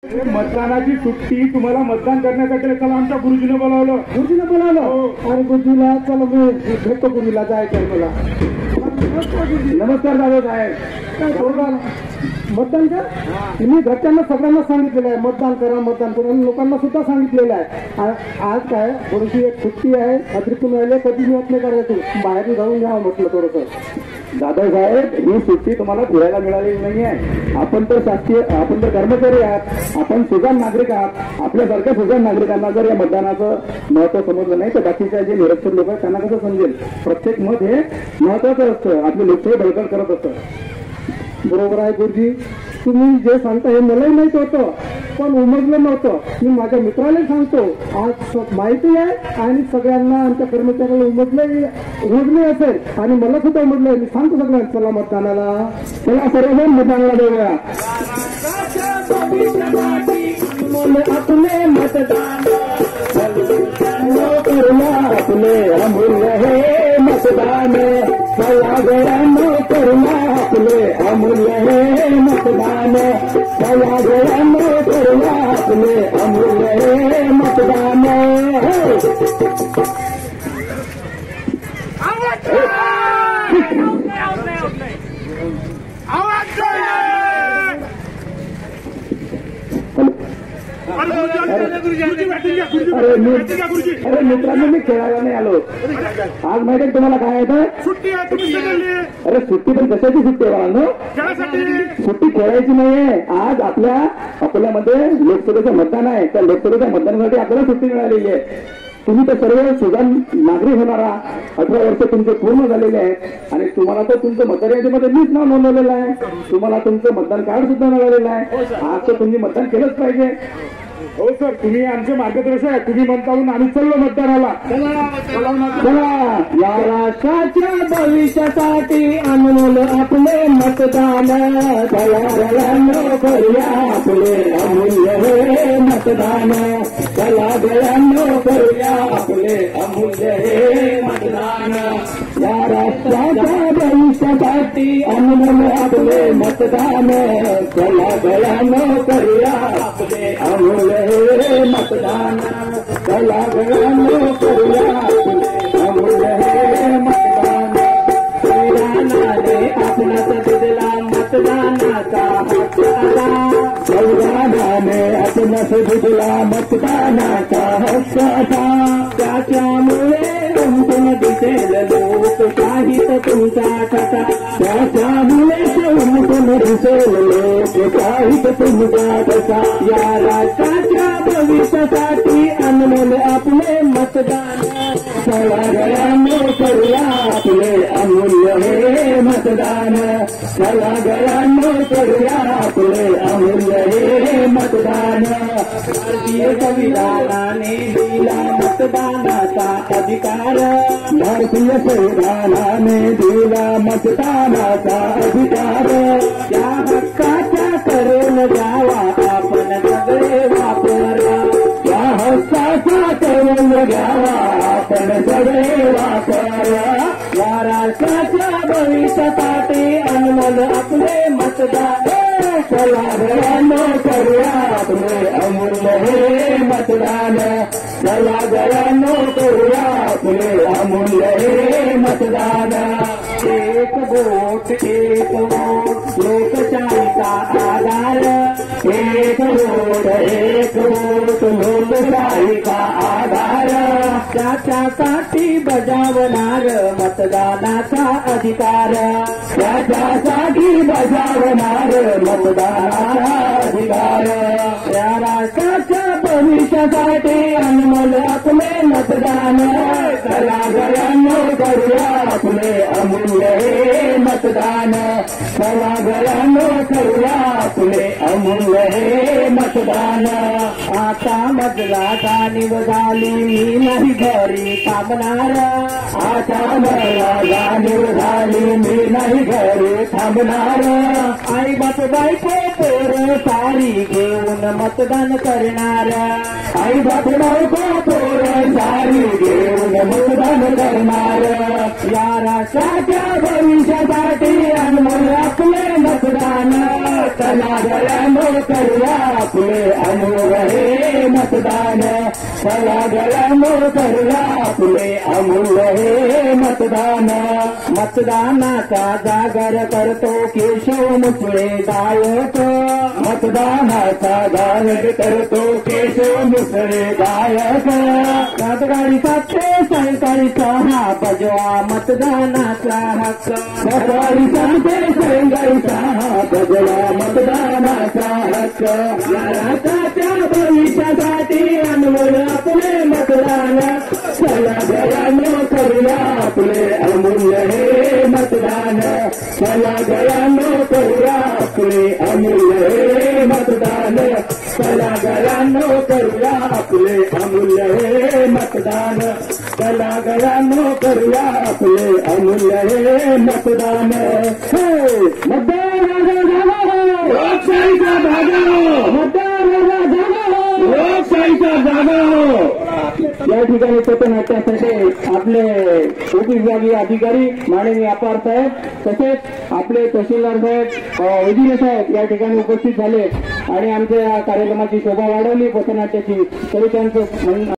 मतदानाची सुट्टी तुम्हाला मतदान करण्यासाठी चला आमच्या गुरुजीने बोलावलं. अरे गुरुजीला चला मी भेटतो. गुरुजीला जायचं मला. नमस्कार दादा साहेब. काय बोलणार मतदान का? मी घरच्यांना सगळ्यांना सांगितलेलं आहे मतदान करा. लोकांना सुद्धा सांगितलेलं आहे. आज काय थोडीशी एक सुट्टी आहे. अतिरिक्त मिळाले कधी मिळत नाही करायचं. बाहेरून जाऊन घ्यावं म्हटलं थोडंसं. दादासाहेब ही सुट्टी तुम्हाला फिरायला मिळालेली नाहीये. आपण तर कर्मचारी आहात. आपण सुजाण नागरिक आहात. आपल्यासारख्या सुजाण नागरिकांना जर या मतदानाचं महत्व समजलं नाही तर बाकीच्या जे निरक्षर लोक आहेत त्यांना कसं समजेल. प्रत्येक मत हे महत्वाचं असतं. आपली लोकशाही बळकट करत असतं. बरोबर आहे गुरुजी. तुम्ही जे सांगता हे मलाही माहित होतं पण उमजलं नव्हतं. मी माझ्या मित्राला सांगतो. आज माहिती आहे आणि सगळ्यांना आमच्या कर्मचाऱ्याला उमजले असेल आणि मला सुद्धा उमजलंय. मी सांगतो सगळ्यांना चला मतदानाला. चला सर्वजण मतदानाला देऊया. आपले मतदान आपले अमूल्य हे मतदान. चला गळ्यांनो करूया आपले अमूल्य हे मतदान. चला गळ्यांनो करूया आपले अमूल्य हे मतदान. अरे मित्रांनो मी खेळायला नाही आलो. आज माहिती आहे तुम्हाला काय आहे सुट्टी आहे तुम्ही सगळी. अरे सुट्टी पण कशाची सुट्टी आहे बाळांनो? सुट्टी खेळायची नाहीये. आज आपल्या अकोल्यामध्ये लोकसभेचं मतदान आहे. त्या लोकसभेच्या मतदानासाठी आपल्याला सुट्टी मिळालेली आहे. तुम्ही तर सर्व सुजाण नागरिक होणारा 18 वर्ष तुमचे पूर्ण झालेले आहेत आणि तुम्हाला तर तुमचं मतदार यादीमध्ये मीच नाव नोंदवलेलं आहे. तुम्हाला तुमचं मतदान कार्ड सुद्धा मिळालेलं आहे. आज तर तुम्ही मतदान केलंच पाहिजे. हो सर तुम्ही आमचे मार्गदर्शक आहे. तुम्ही म्हणता म्हणून आम्ही चाललो मतदानाला. चला या राष्ट्राच्या भविष्यासाठी अनमोल आपले मतदान. चला करूया आपले अमूल्य हे मतदान. चला गळ्यांनो करूया आपले अमूल्य हे मतदान. या राष्ट्राच्या भविष्यासाठी अनमोल आपले मतदान. चला गळ्यांनो करूया आपले अमूल्य हे मतदान. चला गळ्यांनो करूया आपले अमूल्य हे मतदान. संविधानाने आपणास दिला मतदानाचा हक्क आला. संविधानाने आपणास दिला मतदानाचा हक्क आला. त्याच्यामुळे तुमतून दिसेल लोकशाहीत तुमचा ठसा. त्याच्यामुळे तुमतून दिसेल लोकशाहीत तुमचा ठसा. या राष्ट्राच्या भविष्यासाठी अनमोल आपले मतदान. चला गळ्यांनो करूया आपले अमूल्य हे मतदान. चला गळ्यांनो करूया आपले अमूल्य हे मतदान. भारतीय संविधानाने दिला मतदानाचा अधिकार. भारतीय संविधानाने दिला मतदानाचा अधिकार. त्या हक्काचा करून द्यावा आपण सगळे वापर. त्या हक्काचा करून द्यावा आपण सगळे वापर. या राष्ट्राच्या भविष्यासाठी अनमोल आपले मतदान. चला गळ्यांनो करूया आपले अमूल्य हे मतदान. चला गळ्यांनो करूया आपले अमूल्य हे मतदान. एक वोट लोकशाहीचा आधार. एक वोट लोकशाहीचा आधार. त्याच्यासाठी बजावणार मतदानाचा अधिकार. त्याच्यासाठी बजावणार मतदानाचा अधिकार. या राष्ट्राच्या भविष्यासाठी अनमोल आपले मतदान. चला गळ्यांनो करूया आपले अमूल्य हे मतदान. चला गळ्यांनो करूया आपले अमूल्य हे मतदान. आता मतला जाणीव झाली मी नाही घरी थांबणार. आता मला जाणीव झाली मी नाही घरी थांबणार. आई बाप बायको पोर सारी घेऊन मतदान करणाऱ्या आई बाप नको पोर सारी घेऊन मतदान करणाऱ्या या राष्ट्राच्या भविष्यासाठी अनमोल आपले मतदान चला गळ्यानो करूया आपले अनमोल हे मतदान चला गळ्यानो करूया आपले अमूल्य हे मतदान मतदानाचा जागर करतो केशव मुसळे गायक मतदानाचा जागर करतो केशव मुसळे गायक रातगाडी 7 ते सायंकाळी 6 बजवा मतदानाचा हक्क रातगाडी 7 ते सायंकाळी 6 बजवा मतदानाचा हक्क राष्ट्राच्या भविष्यासाठी अनमोल आपले मतदान चला गळ्यानो करूया आपले अमूल्य हे मतदान चला गळ्यानो करूया आपले अमूल्य हे मतदान चला गळ्यानो करूया आपले अमूल्य हे मतदान चला गळ्यानो करूया आपले अमूल्य हे मतदान मतदान लोकशाहीचा धागा मतदान लोकशाहीचा धागा या ठिकाणी पथनाट्यासाठी आपले उपविभागीय अधिकारी माननीय अपार साहेब तसेच आपले तहसीलदार साहेब उजिरे साहेब या ठिकाणी उपस्थित झाले आणि आमच्या कार्यक्रमाची शोभा वाढवली पथनाट्याची तरी त्यांचं